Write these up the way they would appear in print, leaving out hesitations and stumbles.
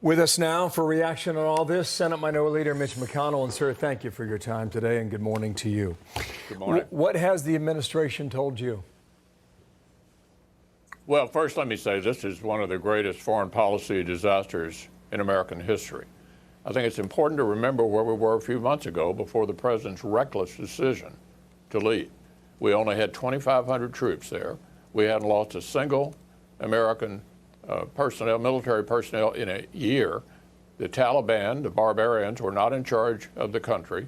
With us now for reaction on all this, Senate Minority Leader Mitch McConnell. And sir, thank you for your time today and good morning to you. Good morning. What has the administration told you? Well, first let me say this is one of the greatest foreign policy disasters in American history. I think it's important to remember where we were a few months ago before the president's reckless decision to leave. We only had 2,500 troops there. We hadn't lost a single American military personnel in a year. The Taliban, the barbarians, were not in charge of the country.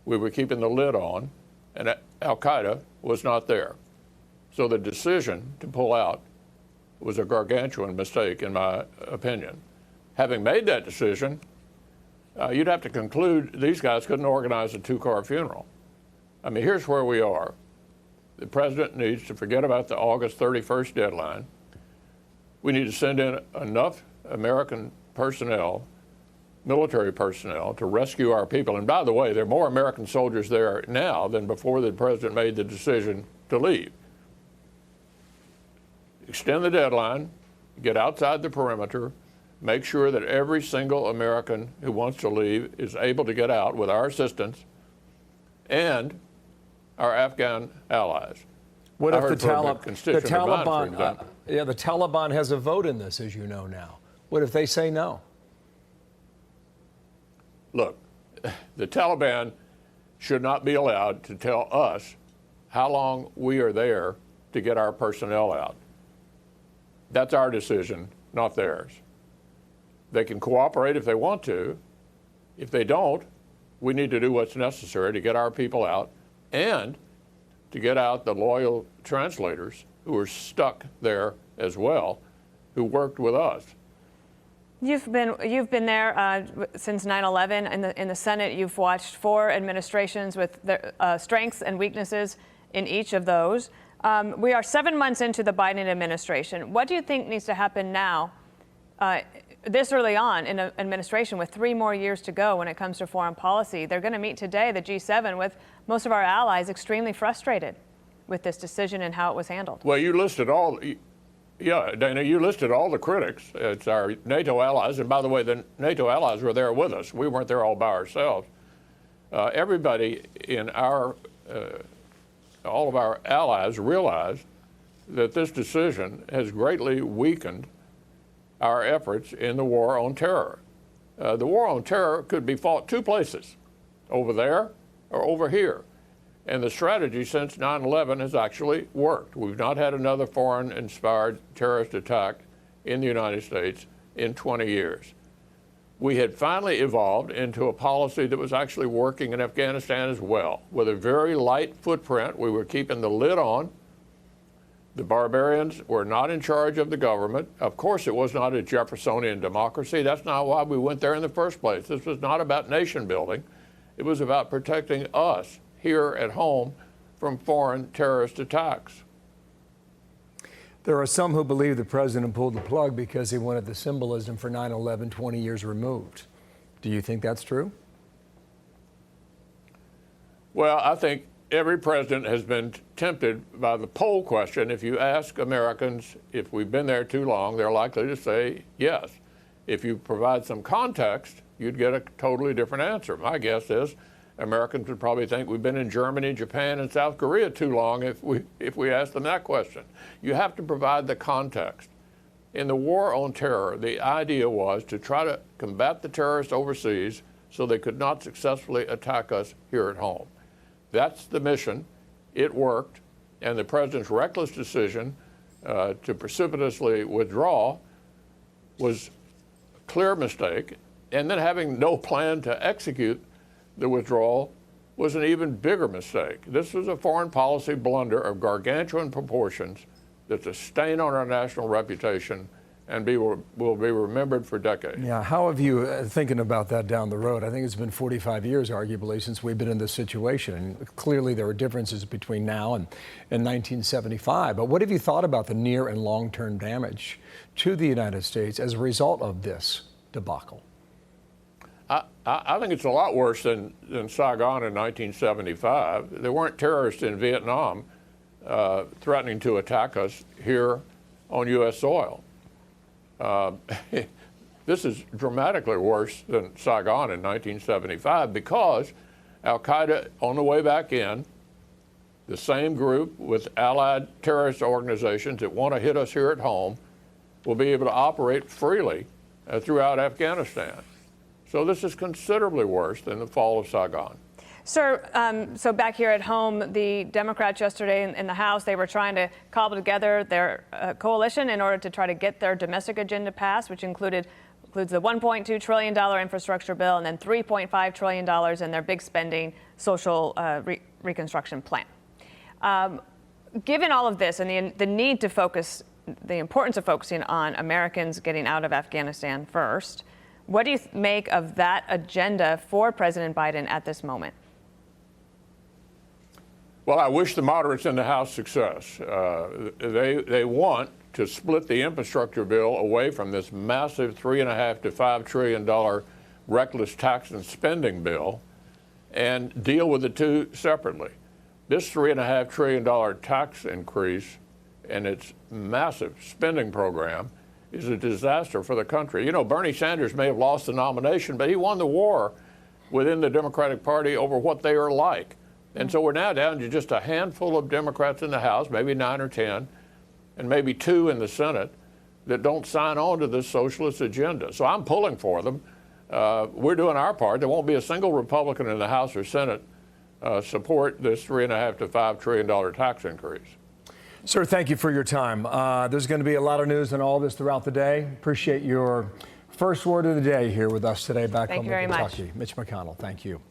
We were keeping the lid on, and Al-Qaeda was not there. So the decision to pull out was a gargantuan mistake, in my opinion. Having made that decision, you'd have to conclude these guys couldn't organize a two-car funeral. I mean, here's where we are. The president needs to forget about the August 31st deadline. We need to send in enough American personnel, military personnel, to rescue our people. And by the way, there are more American soldiers there now than before the president made the decision to leave. Extend the deadline, get outside the perimeter, make sure that every single American who wants to leave is able to get out with our assistance and our Afghan allies. What if the Taliban has a vote in this, as you know now? What if they say no? Look, the Taliban should not be allowed to tell us how long we are there to get our personnel out. That's our decision, not theirs. They can cooperate if they want to. If they don't, we need to do what's necessary to get our people out and to get out the loyal translators who are stuck there as well, who worked with us. You've been there since 9/11 in the Senate. You've watched 4 administrations with their strengths and weaknesses in each of those. We are 7 months into the Biden administration. What do you think needs to happen now, this early on in an administration with 3 more years to go when it comes to foreign policy? They're going to meet today, the G7, with most of our allies extremely frustrated with this decision and how it was handled. Well, you listed all, yeah, Dana, you listed all the critics. It's our NATO allies. And by the way, the NATO allies were there with us. We weren't there all by ourselves. Everybody in our, all of our allies realize that this decision has greatly weakened our efforts in the war on terror. The war on terror could be fought 2 places, over there or over here. And the strategy since 9/11 has actually worked. We've not had another foreign-inspired terrorist attack in the United States in 20 years. We had finally evolved into a policy that was actually working in Afghanistan as well. With a very light footprint, we were keeping the lid on. The barbarians were not in charge of the government. Of course, it was not a Jeffersonian democracy. That's not why we went there in the first place. This was not about nation building. It was about protecting us here at home from foreign terrorist attacks. There are some who believe the president pulled the plug because he wanted the symbolism for 9/11 20 years removed. Do you think that's true? Well, I think every president has been tempted by the poll question. If you ask Americans if we've been there too long, they're likely to say yes. If you provide some context, you'd get a totally different answer. My guess is Americans would probably think we've been in Germany, Japan, and South Korea too long if we ask them that question. You have to provide the context. In the war on terror, the idea was to try to combat the terrorists overseas so they could not successfully attack us here at home. That's the mission. It worked. And the president's reckless decision to precipitously withdraw was a clear mistake. And then having no plan to execute the withdrawal was an even bigger mistake. This was a foreign policy blunder of gargantuan proportions that's a stain on our national reputation and will be remembered for decades. Yeah, how have you, thinking about that down the road, I think it's been 45 years, arguably, since we've been in this situation. And clearly there are differences between now and 1975. But what have you thought about the near and long-term damage to the United States as a result of this debacle? I think it's a lot worse than Saigon in 1975. There weren't terrorists in Vietnam threatening to attack us here on U.S. soil. This is dramatically worse than Saigon in 1975 because al-Qaeda, on the way back in, the same group with allied terrorist organizations that want to hit us here at home, will be able to operate freely throughout Afghanistan. So this is considerably worse than the fall of Saigon. Sir, so back here at home, the Democrats yesterday in the House, they were trying to cobble together their coalition in order to try to get their domestic agenda passed, which includes the $1.2 trillion infrastructure bill and then $3.5 trillion in their big spending social reconstruction plan. Given all of this and the need to focus, the importance of focusing on Americans getting out of Afghanistan first, what do you make of that agenda for President Biden at this moment? Well, I wish the moderates in the House success. They want to split the infrastructure bill away from this massive $3.5 to $5 trillion reckless tax and spending bill and deal with the two separately. This $3.5 trillion tax increase and its massive spending program is a disaster for the country. You know, Bernie Sanders may have lost the nomination, but he won the war within the Democratic Party over what they are like. And so we're now down to just a handful of Democrats in the House, maybe 9 or 10, and maybe 2 in the Senate that don't sign on to this socialist agenda. So I'm pulling for them. We're doing our part. There won't be a single Republican in the House or Senate support this $3.5 to $5 trillion tax increase. Sir, thank you for your time. There's going to be a lot of news on all this throughout the day. Appreciate your first word of the day here with us today back home in Kentucky. Mitch McConnell, thank you.